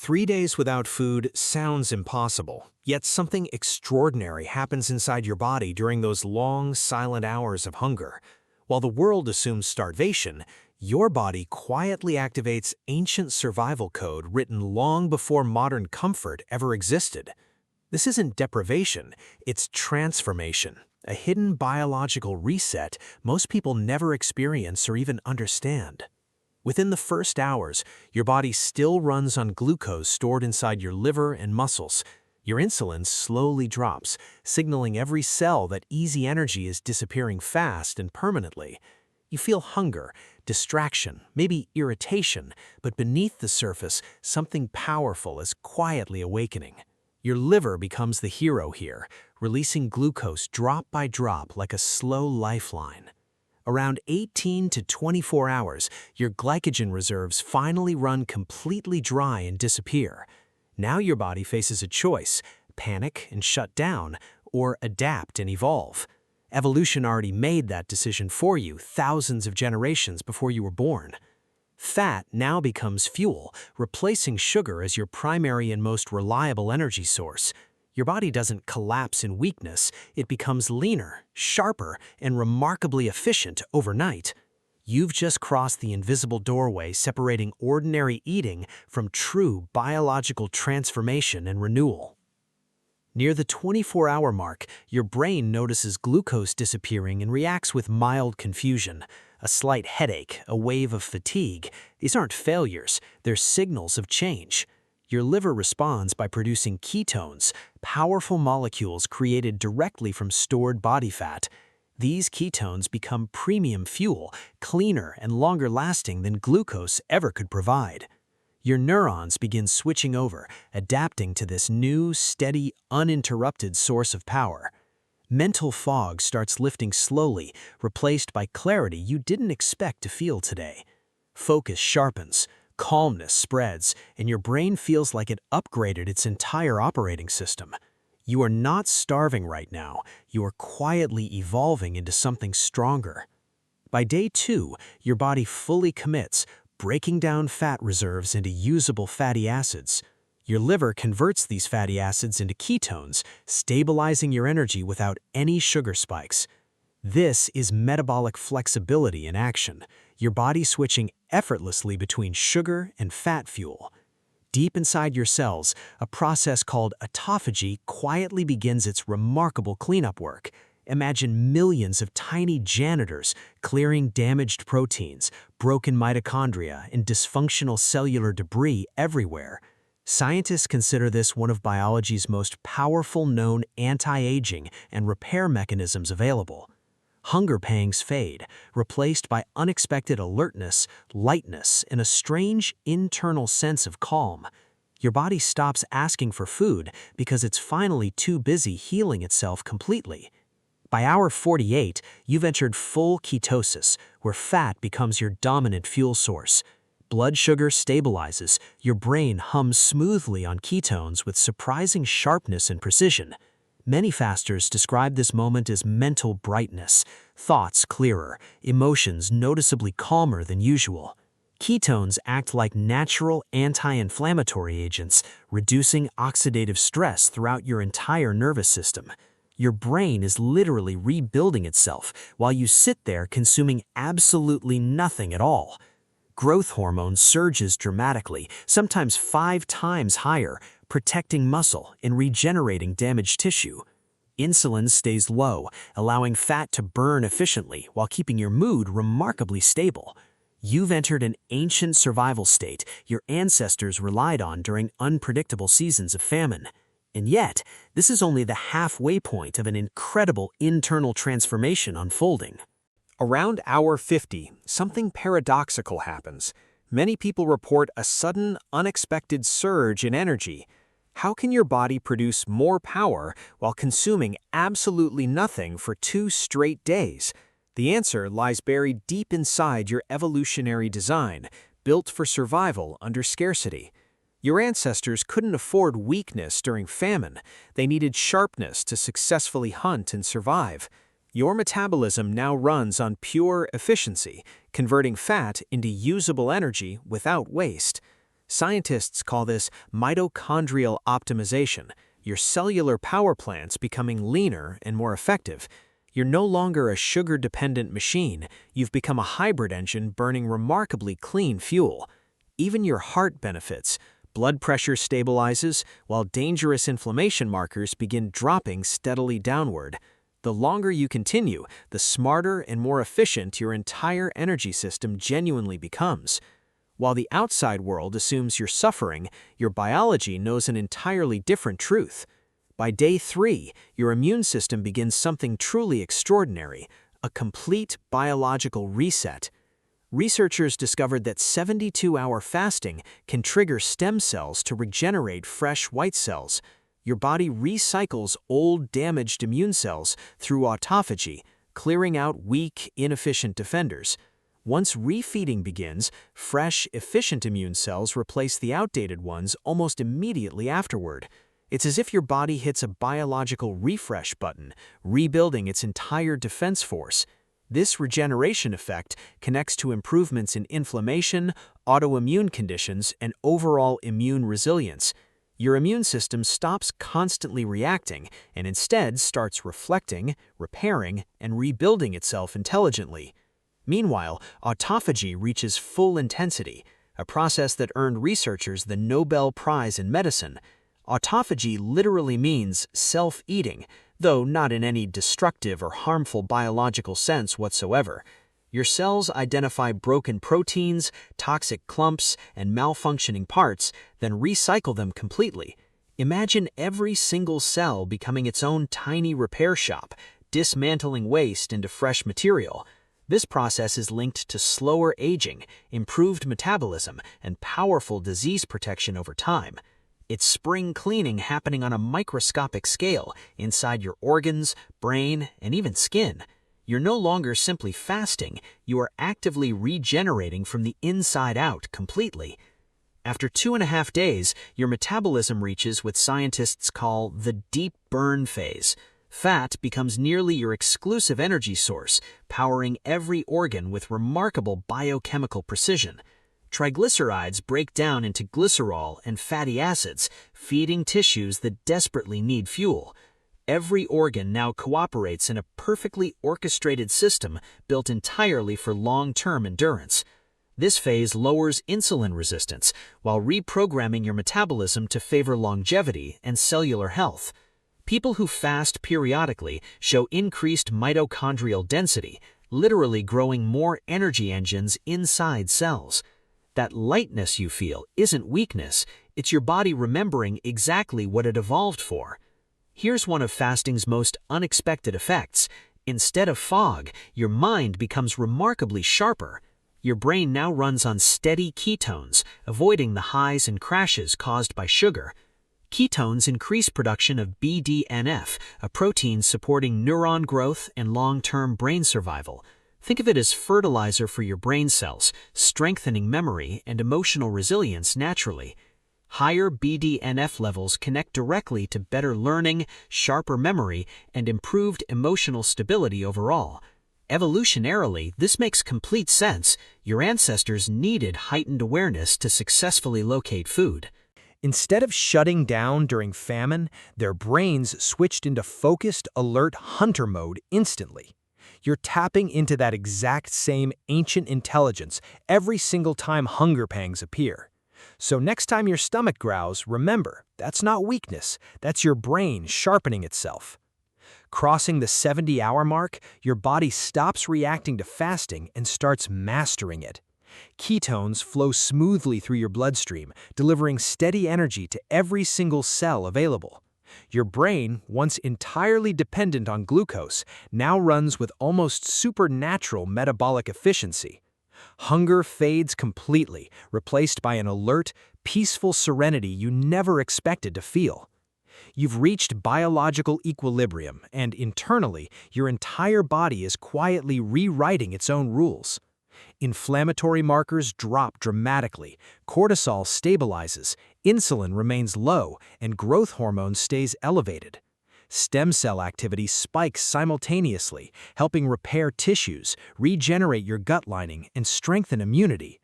3 days without food sounds impossible, yet something extraordinary happens inside your body during those long, silent hours of hunger. While the world assumes starvation, your body quietly activates ancient survival code written long before modern comfort ever existed. This isn't deprivation, it's transformation, a hidden biological reset most people never experience or even understand. Within the first hours, your body still runs on glucose stored inside your liver and muscles. Your insulin slowly drops, signaling every cell that easy energy is disappearing fast and permanently. You feel hunger, distraction, maybe irritation, but beneath the surface, something powerful is quietly awakening. Your liver becomes the hero here, releasing glucose drop by drop like a slow lifeline. Around 18 to 24 hours, your glycogen reserves finally run completely dry and disappear. Now your body faces a choice: panic and shut down, or adapt and evolve. Evolution already made that decision for you thousands of generations before you were born. Fat now becomes fuel, replacing sugar as your primary and most reliable energy source. Your body doesn't collapse in weakness, it becomes leaner, sharper, and remarkably efficient overnight. You've just crossed the invisible doorway separating ordinary eating from true biological transformation and renewal. Near the 24-hour mark, your brain notices glucose disappearing and reacts with mild confusion. A slight headache, a wave of fatigue. These aren't failures, they're signals of change. Your liver responds by producing ketones, powerful molecules created directly from stored body fat. These ketones become premium fuel, cleaner and longer lasting than glucose ever could provide. Your neurons begin switching over, adapting to this new, steady, uninterrupted source of power. Mental fog starts lifting slowly, replaced by clarity you didn't expect to feel today. Focus sharpens. Calmness spreads, and your brain feels like it upgraded its entire operating system. You are not starving right now, you are quietly evolving into something stronger. By day 2, your body fully commits, breaking down fat reserves into usable fatty acids. Your liver converts these fatty acids into ketones, stabilizing your energy without any sugar spikes. This is metabolic flexibility in action, your body switching effortlessly between sugar and fat fuel. Deep inside your cells, a process called autophagy quietly begins its remarkable cleanup work. Imagine millions of tiny janitors clearing damaged proteins, broken mitochondria, and dysfunctional cellular debris everywhere. Scientists consider this one of biology's most powerful known anti-aging and repair mechanisms available. Hunger pangs fade, replaced by unexpected alertness, lightness, and a strange internal sense of calm. Your body stops asking for food because it's finally too busy healing itself completely. By hour 48, you've entered full ketosis, where fat becomes your dominant fuel source. Blood sugar stabilizes, your brain hums smoothly on ketones with surprising sharpness and precision. Many fasters describe this moment as mental brightness, thoughts clearer, emotions noticeably calmer than usual. Ketones act like natural anti-inflammatory agents, reducing oxidative stress throughout your entire nervous system. Your brain is literally rebuilding itself while you sit there consuming absolutely nothing at all. Growth hormone surges dramatically, sometimes 5 times higher, protecting muscle and regenerating damaged tissue. Insulin stays low, allowing fat to burn efficiently while keeping your mood remarkably stable. You've entered an ancient survival state your ancestors relied on during unpredictable seasons of famine. And yet, this is only the halfway point of an incredible internal transformation unfolding. Around hour 50, something paradoxical happens. Many people report a sudden, unexpected surge in energy. How can your body produce more power while consuming absolutely nothing for 2 straight days? The answer lies buried deep inside your evolutionary design, built for survival under scarcity. Your ancestors couldn't afford weakness during famine. They needed sharpness to successfully hunt and survive. Your metabolism now runs on pure efficiency, converting fat into usable energy without waste. Scientists call this mitochondrial optimization, your cellular power plants becoming leaner and more effective. You're no longer a sugar-dependent machine, you've become a hybrid engine burning remarkably clean fuel. Even your heart benefits. Blood pressure stabilizes, while dangerous inflammation markers begin dropping steadily downward. The longer you continue, the smarter and more efficient your entire energy system genuinely becomes. While the outside world assumes you're suffering, your biology knows an entirely different truth. By day 3, your immune system begins something truly extraordinary, a complete biological reset. Researchers discovered that 72-hour fasting can trigger stem cells to regenerate fresh white cells. Your body recycles old, damaged immune cells through autophagy, clearing out weak, inefficient defenders. Once refeeding begins, fresh, efficient immune cells replace the outdated ones almost immediately afterward. It's as if your body hits a biological refresh button, rebuilding its entire defense force. This regeneration effect connects to improvements in inflammation, autoimmune conditions, and overall immune resilience. Your immune system stops constantly reacting and instead starts reflecting, repairing, and rebuilding itself intelligently. Meanwhile, autophagy reaches full intensity, a process that earned researchers the Nobel Prize in Medicine. Autophagy literally means self-eating, though not in any destructive or harmful biological sense whatsoever. Your cells identify broken proteins, toxic clumps, and malfunctioning parts, then recycle them completely. Imagine every single cell becoming its own tiny repair shop, dismantling waste into fresh material. This process is linked to slower aging, improved metabolism, and powerful disease protection over time. It's spring cleaning happening on a microscopic scale inside your organs, brain, and even skin. You're no longer simply fasting, you are actively regenerating from the inside out completely. After 2.5 days, your metabolism reaches what scientists call the deep burn phase. Fat becomes nearly your exclusive energy source, powering every organ with remarkable biochemical precision. Triglycerides break down into glycerol and fatty acids, feeding tissues that desperately need fuel. Every organ now cooperates in a perfectly orchestrated system built entirely for long-term endurance. This phase lowers insulin resistance while reprogramming your metabolism to favor longevity and cellular health. People who fast periodically show increased mitochondrial density, literally growing more energy engines inside cells. That lightness you feel isn't weakness, it's your body remembering exactly what it evolved for. Here's one of fasting's most unexpected effects. Instead of fog, your mind becomes remarkably sharper. Your brain now runs on steady ketones, avoiding the highs and crashes caused by sugar. Ketones increase production of BDNF, a protein supporting neuron growth and long-term brain survival. Think of it as fertilizer for your brain cells, strengthening memory and emotional resilience naturally. Higher BDNF levels connect directly to better learning, sharper memory, and improved emotional stability overall. Evolutionarily, this makes complete sense. Your ancestors needed heightened awareness to successfully locate food. Instead of shutting down during famine, their brains switched into focused, alert hunter mode instantly. You're tapping into that exact same ancient intelligence every single time hunger pangs appear. So next time your stomach growls, remember, that's not weakness, that's your brain sharpening itself. Crossing the 70-hour mark, your body stops reacting to fasting and starts mastering it. Ketones flow smoothly through your bloodstream, delivering steady energy to every single cell available. Your brain, once entirely dependent on glucose, now runs with almost supernatural metabolic efficiency. Hunger fades completely, replaced by an alert, peaceful serenity you never expected to feel. You've reached biological equilibrium, and internally, your entire body is quietly rewriting its own rules. Inflammatory markers drop dramatically, cortisol stabilizes, insulin remains low, and growth hormone stays elevated. Stem cell activity spikes simultaneously, helping repair tissues, regenerate your gut lining, and strengthen immunity.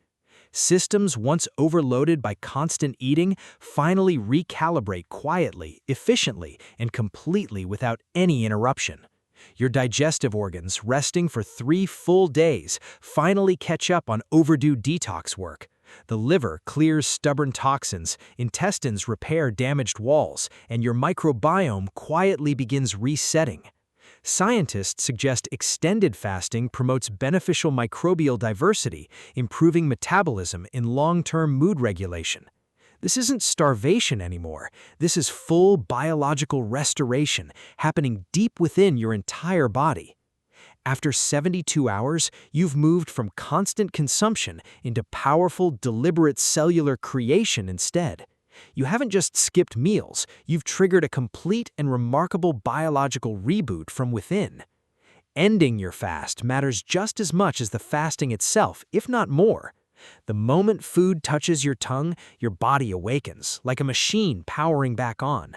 Systems once overloaded by constant eating finally recalibrate quietly, efficiently, and completely without any interruption. Your digestive organs, resting for 3 full days, finally catch up on overdue detox work. The liver clears stubborn toxins, intestines repair damaged walls, and your microbiome quietly begins resetting. Scientists suggest extended fasting promotes beneficial microbial diversity, improving metabolism in long-term mood regulation. This isn't starvation anymore. This is full biological restoration happening deep within your entire body. After 72 hours, you've moved from constant consumption into powerful, deliberate cellular creation instead. You haven't just skipped meals, you've triggered a complete and remarkable biological reboot from within. Ending your fast matters just as much as the fasting itself, if not more. The moment food touches your tongue, your body awakens, like a machine powering back on.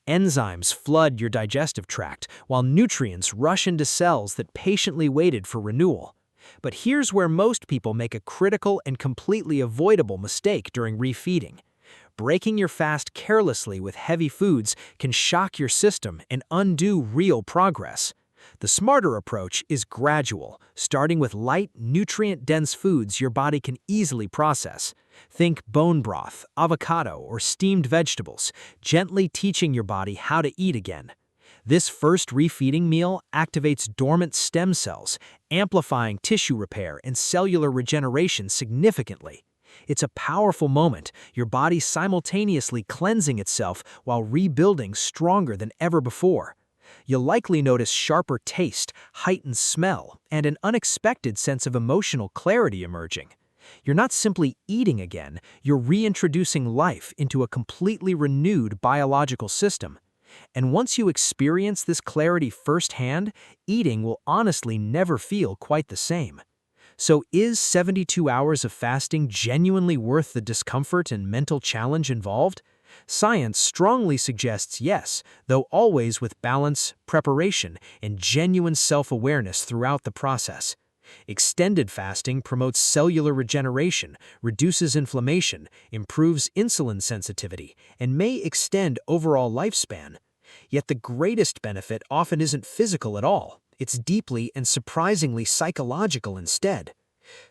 Enzymes flood your digestive tract, while nutrients rush into cells that patiently waited for renewal. But here's where most people make a critical and completely avoidable mistake during refeeding. Breaking your fast carelessly with heavy foods can shock your system and undo real progress. The smarter approach is gradual, starting with light, nutrient-dense foods your body can easily process. Think bone broth, avocado, or steamed vegetables, gently teaching your body how to eat again. This first refeeding meal activates dormant stem cells, amplifying tissue repair and cellular regeneration significantly. It's a powerful moment, your body simultaneously cleansing itself while rebuilding stronger than ever before. You'll likely notice sharper taste, heightened smell, and an unexpected sense of emotional clarity emerging. You're not simply eating again, you're reintroducing life into a completely renewed biological system. And once you experience this clarity firsthand, eating will honestly never feel quite the same. So is 72 hours of fasting genuinely worth the discomfort and mental challenge involved? Science strongly suggests yes, though always with balance, preparation, and genuine self-awareness throughout the process. Extended fasting promotes cellular regeneration, reduces inflammation, improves insulin sensitivity, and may extend overall lifespan. Yet the greatest benefit often isn't physical at all. It's deeply and surprisingly psychological instead.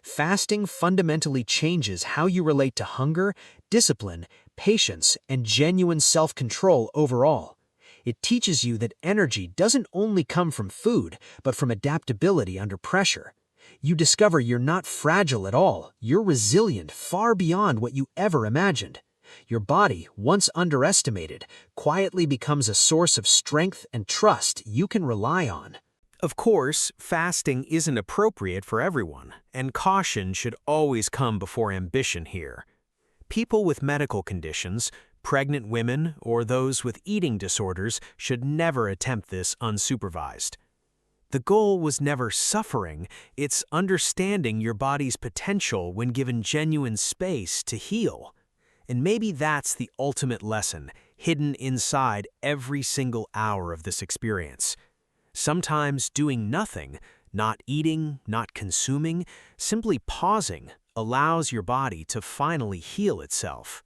Fasting fundamentally changes how you relate to hunger, discipline, patience, and genuine self-control overall. It teaches you that energy doesn't only come from food, but from adaptability under pressure. You discover you're not fragile at all, you're resilient far beyond what you ever imagined. Your body, once underestimated, quietly becomes a source of strength and trust you can rely on. Of course, fasting isn't appropriate for everyone, and caution should always come before ambition here. People with medical conditions, pregnant women, or those with eating disorders should never attempt this unsupervised. The goal was never suffering, it's understanding your body's potential when given genuine space to heal. And maybe that's the ultimate lesson, hidden inside every single hour of this experience. Sometimes doing nothing, not eating, not consuming, simply pausing, allows your body to finally heal itself.